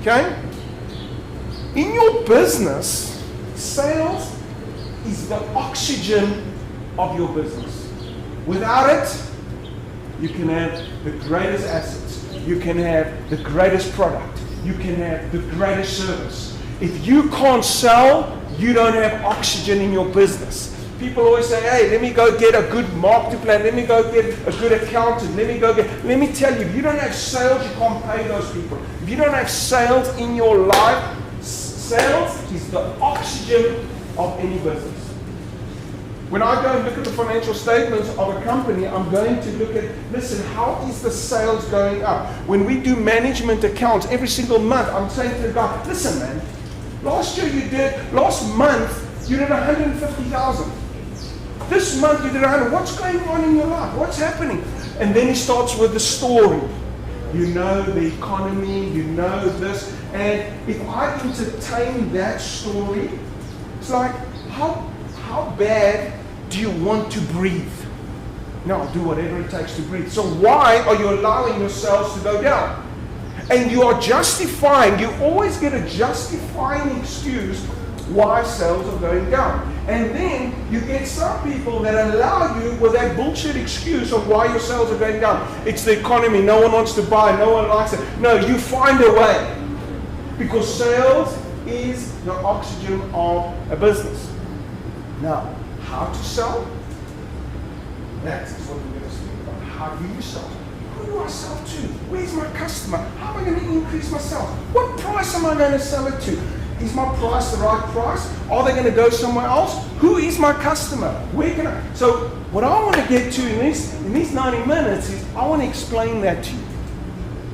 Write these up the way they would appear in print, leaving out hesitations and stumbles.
Okay? In your business, sales is the oxygen of your business. Without it, you can have the greatest assets. You can have the greatest product. You can have the greatest service. If you can't sell, you don't have oxygen in your business. People always say, hey, let me go get a good marketing plan. Let me go get a good accountant. Let me tell you, if you don't have sales, you can't pay those people. If you don't have sales in your life, sales is the oxygen of any business. When I go and look at the financial statements of a company, I'm going to look at, listen, how is the sales going up? When we do management accounts every single month, I'm saying to the guy, listen, man, last month you did 150,000. This month you did 100. What's going on in your life? What's happening? And then he starts with the story. You know the economy, you know this. And if I entertain that story, it's like, how bad do you want to breathe? No, I'll do whatever it takes to breathe. So why are you allowing yourselves to go down? And you are justifying, you always get a justifying excuse why sales are going down. And then you get some people that allow you with that bullshit excuse of why your sales are going down. It's the economy, no one wants to buy, no one likes it. No, you find a way. Because sales is the oxygen of a business. Now, how to sell? That is what we're going to speak about. How do you sell? Who do I sell to? Where's my customer? How am I going to increase my sales? What price am I going to sell it to? Is my price the right price? Are they going to go somewhere else? Who is my customer? Where can I? So what I want to get to in these 90 minutes is I want to explain that to you.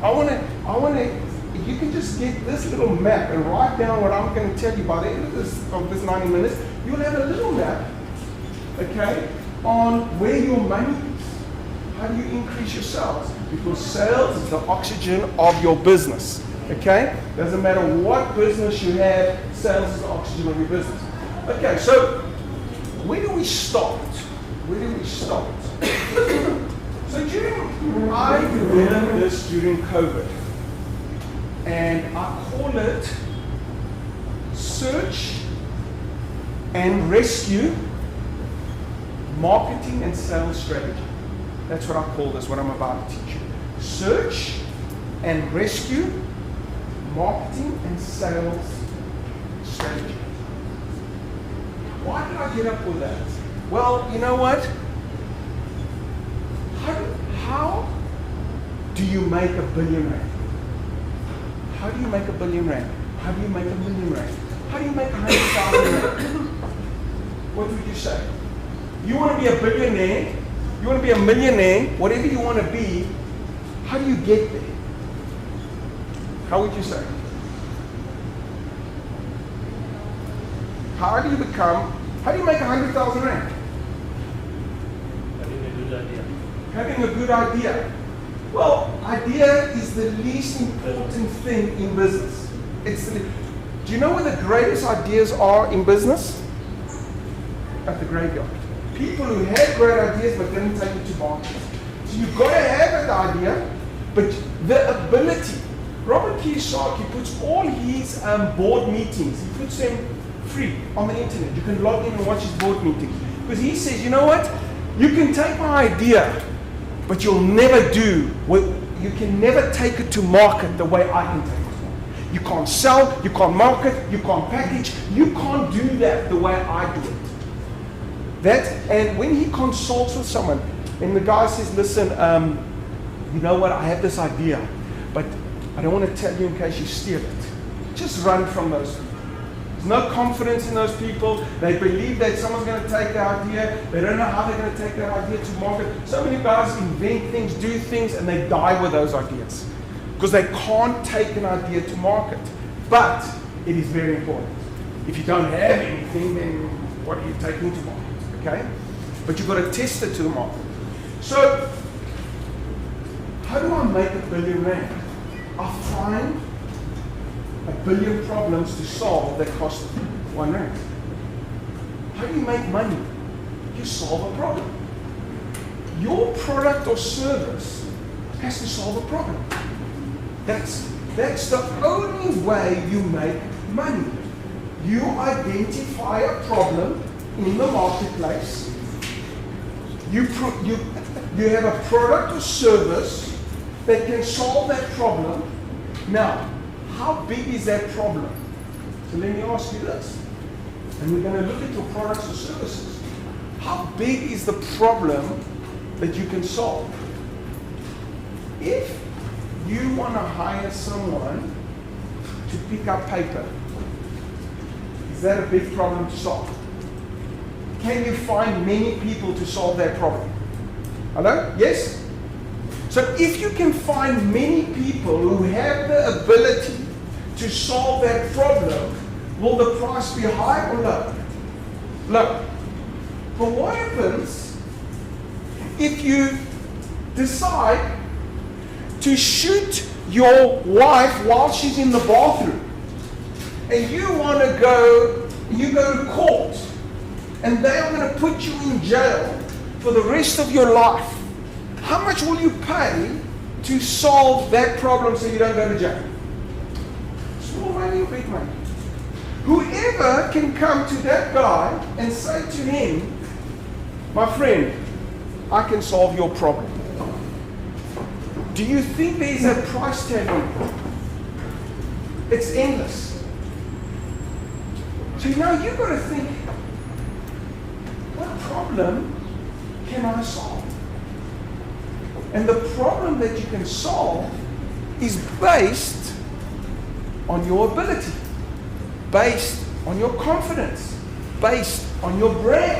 I want to. If you can just get this little map and write down what I'm going to tell you by the end of this 90 minutes, you'll have a little map, okay, on where your money is. How do you increase your sales? Because sales is the oxygen of your business, okay? Doesn't matter what business you have, sales is the oxygen of your business. Okay, so where do we start? So I developed this during COVID. And I call it search and rescue marketing and sales strategy. That's what I call this, what I'm about to teach you. Search and rescue marketing and sales strategy. Why did I get up with that? Well, you know what? How do you make $1 billion? How do you make $1 billion? How do you make $1 million? How do you make 100,000? What would you say? You want to be a billionaire? You want to be a millionaire? Whatever you want to be, how do you get there? How would you say? How do you make 100,000 rand? Having a good idea. Having a good idea. Well, idea is the least important thing in business. Do you know where the greatest ideas are in business? At the graveyard. People who had great ideas but didn't take it to market. So you've got to have an idea, but the ability. Robert Kiyosaki puts all his board meetings, he puts them free on the internet. You can log in and watch his board meetings. Because he says, you know what? You can take my idea, but you can never take it to market the way I can take it. You can't sell, you can't market, you can't package, you can't do that the way I do it. And when he consults with someone, and the guy says, listen, you know what, I have this idea, but I don't want to tell you in case you steal it. Just run from those people. There's no confidence in those people. They believe that someone's going to take their idea. They don't know how they're going to take their idea to market. So many guys invent things, do things, and they die with those ideas because they can't take an idea to market. But it is very important. If you don't have anything, then what are you taking to market? Okay? But you've got to test it to the market. So, how do I make $1 billion rand? I find $1 billion problems to solve that cost $1 rand. How do you make money? You solve a problem. Your product or service has to solve a problem. That's That's the only way you make money. You identify a problem in the marketplace. You have a product or service that can solve that problem. Now, how big is that problem? So let me ask you this. And we're going to look at your products or services. How big is the problem that you can solve? If you want to hire someone to pick up paper, is that a big problem to solve? Can you find many people to solve that problem? Hello? Yes? So if you can find many people who have the ability to solve that problem, will the price be high or low? Low. But what happens if you decide to shoot your wife while she's in the bathroom, and you want to go to court, and they are going to put you in jail for the rest of your life? How much will you pay to solve that problem so you don't go to jail? Small money or big money? Whoever can come to that guy and say to him, my friend, I can solve your problem. Do you think there's a price tag on it? It's endless. So now you've got to think, what problem can I solve? And the problem that you can solve is based on your ability, based on your confidence, based on your brand.